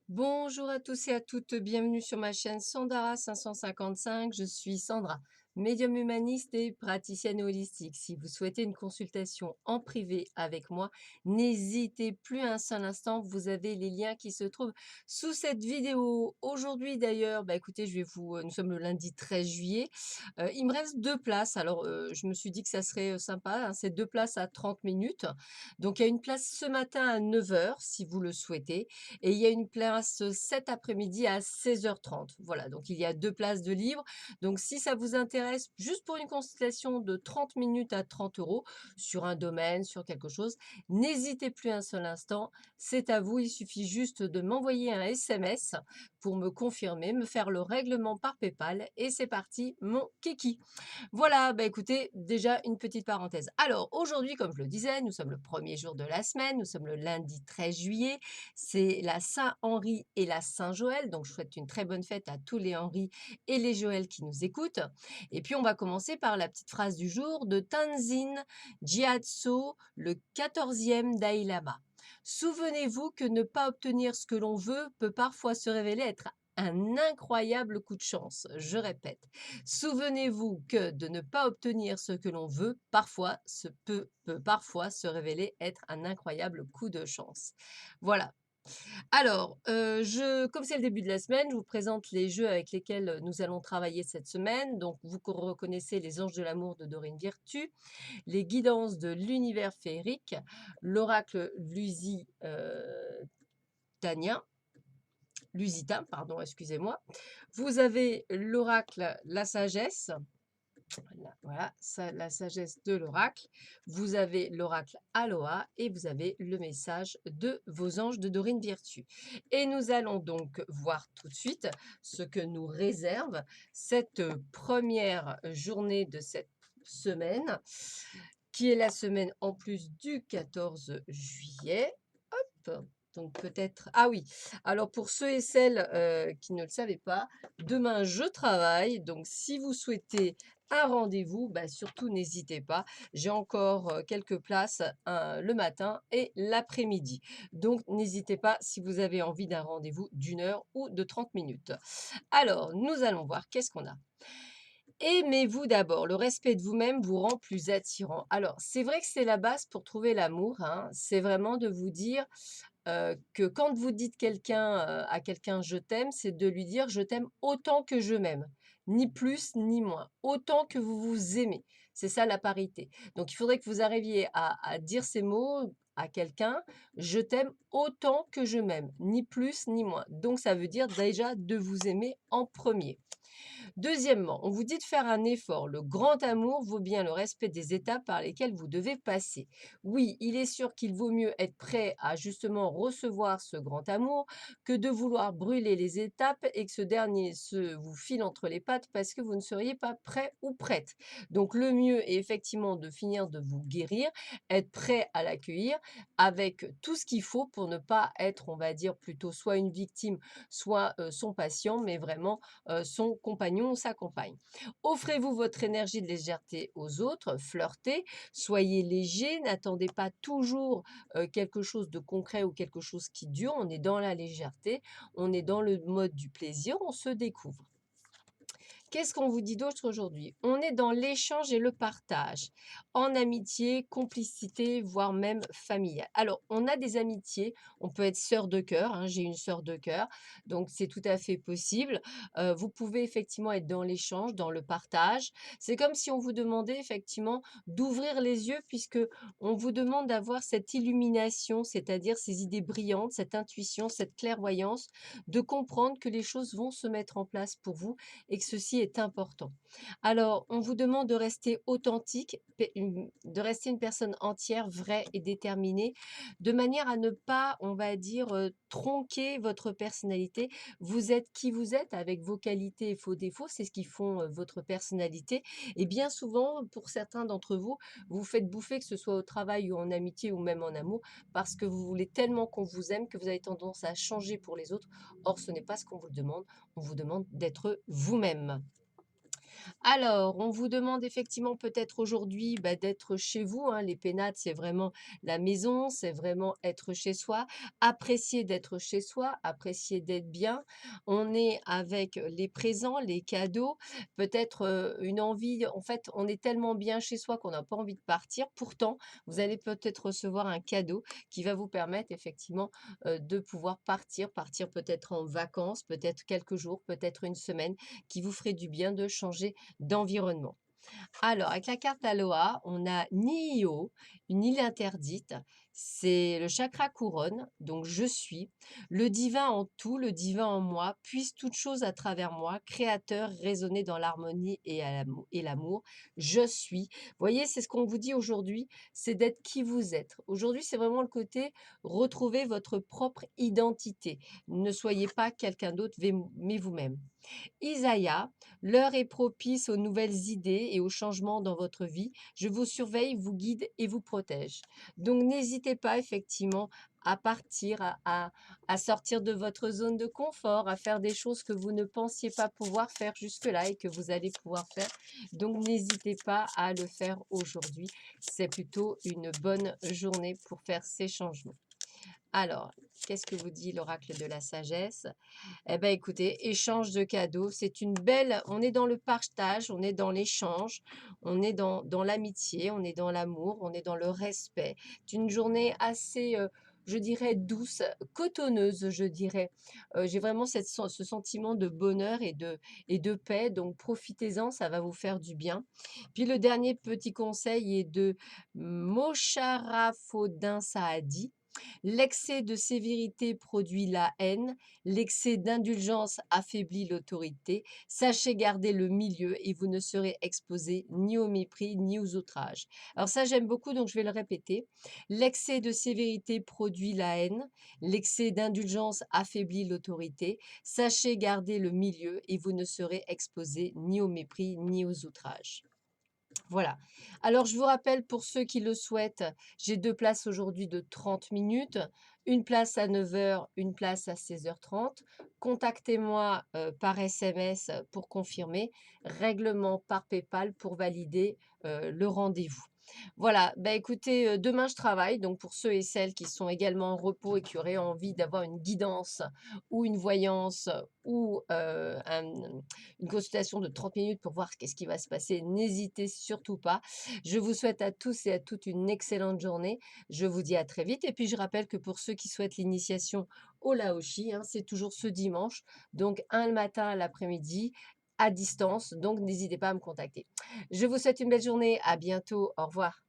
Bonjour à tous et à toutes, bienvenue sur ma chaîne Sandara 555. Je suis Sandra, médium humaniste et praticienne holistique. Si vous souhaitez une consultation en privé avec moi, n'hésitez plus un seul instant. Vous avez les liens qui se trouvent sous cette vidéo. Aujourd'hui d'ailleurs, écoutez, nous sommes le lundi 13 juillet. Il me reste deux places. Alors, je me suis dit que ça serait sympa, hein, c'est deux places à 30 minutes. Donc, il y a une place ce matin à 9 heures si vous le souhaitez. Et il y a une place cet après-midi à 16h30. Voilà, donc il y a deux places de libre. Donc si ça vous intéresse, juste pour une consultation de 30 minutes à 30 euros sur un domaine, sur quelque chose, n'hésitez plus un seul instant. C'est à vous, il suffit juste de m'envoyer un SMS pour me confirmer, me faire le règlement par PayPal et c'est parti, mon kiki. Voilà, écoutez, déjà une petite parenthèse. Alors aujourd'hui, comme je le disais, nous sommes le premier jour de la semaine, nous sommes le lundi 13 juillet, c'est la Saint-Henri et la Saint-Joël, donc je souhaite une très bonne fête à tous les Henri et les Joël qui nous écoutent. Et puis on va commencer par la petite phrase du jour de Tenzin Gyatso, le 14e Dalai Lama. Souvenez-vous que ne pas obtenir ce que l'on veut peut parfois se révéler être un incroyable coup de chance. Je répète, souvenez-vous que de ne pas obtenir ce que l'on veut, peut parfois se révéler être un incroyable coup de chance. Voilà. Alors, comme c'est le début de la semaine, je vous présente les jeux avec lesquels nous allons travailler cette semaine. Donc, vous reconnaissez les anges de l'amour de Dorine Virtue, les guidances de l'univers féerique, l'oracle Lusitain, pardon, excusez-moi. Vous avez l'oracle La Sagesse, voilà, la sagesse de l'oracle. Vous avez l'oracle Aloha et vous avez le message de vos anges de Dorine Virtue. Et nous allons donc voir tout de suite ce que nous réserve cette première journée de cette semaine, qui est la semaine en plus du 14 juillet. Hop, donc peut-être... Ah oui, alors pour ceux et celles qui ne le savaient pas, demain je travaille, donc si vous souhaitez un rendez-vous, surtout n'hésitez pas. J'ai encore quelques places le matin et l'après-midi. Donc n'hésitez pas si vous avez envie d'un rendez-vous d'une heure ou de 30 minutes. Alors, nous allons voir qu'est-ce qu'on a. Aimez-vous d'abord. Le respect de vous-même vous rend plus attirant. Alors, c'est vrai que c'est la base pour trouver l'amour, hein. C'est vraiment de vous dire que quand vous dites à quelqu'un «je t'aime», c'est de lui dire: «Je t'aime autant que je m'aime», ni plus ni moins, autant que vous vous aimez. C'est ça la parité. Donc il faudrait que vous arriviez à dire ces mots à quelqu'un: «Je t'aime autant que je m'aime», ni plus ni moins. Donc ça veut dire déjà de vous aimer en premier. Deuxièmement, on vous dit de faire un effort. Le grand amour vaut bien le respect des étapes par lesquelles vous devez passer. Oui, il est sûr qu'il vaut mieux être prêt à justement recevoir ce grand amour que de vouloir brûler les étapes et que ce dernier se vous file entre les pattes parce que vous ne seriez pas prêt ou prête. Donc le mieux est effectivement de finir de vous guérir, être prêt à l'accueillir avec tout ce qu'il faut pour ne pas être, on va dire, plutôt soit une victime, soit son patient, mais vraiment son compagnon ou sa compagne. Offrez-vous votre énergie de légèreté aux autres, flirtez, soyez léger, n'attendez pas toujours quelque chose de concret ou quelque chose qui dure. On est dans la légèreté, on est dans le mode du plaisir, on se découvre. Qu'est-ce qu'on vous dit d'autre aujourd'hui? On est dans l'échange et le partage, en amitié, complicité, voire même familiale. Alors, on a des amitiés, on peut être sœur de cœur, hein, j'ai une sœur de cœur, donc c'est tout à fait possible. Vous pouvez effectivement être dans l'échange, dans le partage. C'est comme si on vous demandait effectivement d'ouvrir les yeux puisque on vous demande d'avoir cette illumination, c'est-à-dire ces idées brillantes, cette intuition, cette clairvoyance, de comprendre que les choses vont se mettre en place pour vous et que ceci est important. Alors, on vous demande de rester authentique, de rester une personne entière, vraie et déterminée, de manière à ne pas, on va dire, tronquer votre personnalité. Vous êtes qui vous êtes avec vos qualités et vos défauts, c'est ce qui font votre personnalité. Et bien souvent, pour certains d'entre vous, vous faites bouffer, que ce soit au travail ou en amitié ou même en amour, parce que vous voulez tellement qu'on vous aime que vous avez tendance à changer pour les autres. Or, ce n'est pas ce qu'on vous demande. On vous demande d'être vous-même. Alors, on vous demande effectivement peut-être aujourd'hui d'être chez vous, hein. Les pénates, c'est vraiment la maison, c'est vraiment être chez soi, apprécier d'être chez soi, apprécier d'être bien. On est avec les présents, les cadeaux, peut-être une envie. En fait, on est tellement bien chez soi qu'on n'a pas envie de partir. Pourtant, vous allez peut-être recevoir un cadeau qui va vous permettre effectivement de pouvoir partir, partir peut-être en vacances, peut-être quelques jours, peut-être une semaine, qui vous ferait du bien de changer d'environnement. Alors, avec la carte Aloha, on a Niio, une île interdite. C'est le chakra couronne, donc je suis. Le divin en tout, le divin en moi, puisse toute chose à travers moi, créateur, résonner dans l'harmonie et l'amour. Je suis. Vous voyez, c'est ce qu'on vous dit aujourd'hui, c'est d'être qui vous êtes. Aujourd'hui, c'est vraiment le côté retrouver votre propre identité. Ne soyez pas quelqu'un d'autre, mais vous-même. Isaïe, l'heure est propice aux nouvelles idées et aux changements dans votre vie. Je vous surveille, vous guide et vous protège. Donc n'hésitez pas effectivement à partir, à sortir de votre zone de confort, à faire des choses que vous ne pensiez pas pouvoir faire jusque-là et que vous allez pouvoir faire. Donc n'hésitez pas à le faire aujourd'hui. C'est plutôt une bonne journée pour faire ces changements. Alors, qu'est-ce que vous dit l'oracle de la sagesse? Eh ben, écoutez, échange de cadeaux, c'est une belle on est dans le partage, on est dans l'échange, on est dans l'amitié, on est dans l'amour, on est dans le respect. C'est une journée assez, je dirais douce, cotonneuse, je dirais. J'ai vraiment ce sentiment de bonheur et de paix, donc profitez-en, ça va vous faire du bien. Puis le dernier petit conseil est de Mosharafodin Saadi. L'excès de sévérité produit la haine, l'excès d'indulgence affaiblit l'autorité. Sachez garder le milieu et vous ne serez exposé ni au mépris ni aux outrages. Alors ça, j'aime beaucoup, donc je vais le répéter. L'excès de sévérité produit la haine, l'excès d'indulgence affaiblit l'autorité. Sachez garder le milieu et vous ne serez exposé ni au mépris ni aux outrages. Voilà. Alors, je vous rappelle, pour ceux qui le souhaitent, j'ai 2 places aujourd'hui de 30 minutes, une place à 9 heures, une place à 16h30. Contactez-moi, par SMS pour confirmer, règlement par PayPal pour valider, le rendez-vous. Voilà, bah, écoutez, demain je travaille, donc pour ceux et celles qui sont également en repos et qui auraient envie d'avoir une guidance ou une voyance ou, une consultation de 30 minutes pour voir qu'est-ce qui va se passer, n'hésitez surtout pas. Je vous souhaite à tous et à toutes une excellente journée. Je vous dis à très vite et puis je rappelle que pour ceux qui souhaitent l'initiation au Laoshi, hein, c'est toujours ce dimanche, donc un le matin, l'après-midi, à distance, donc n'hésitez pas à me contacter. Je vous souhaite une belle journée, à bientôt, au revoir.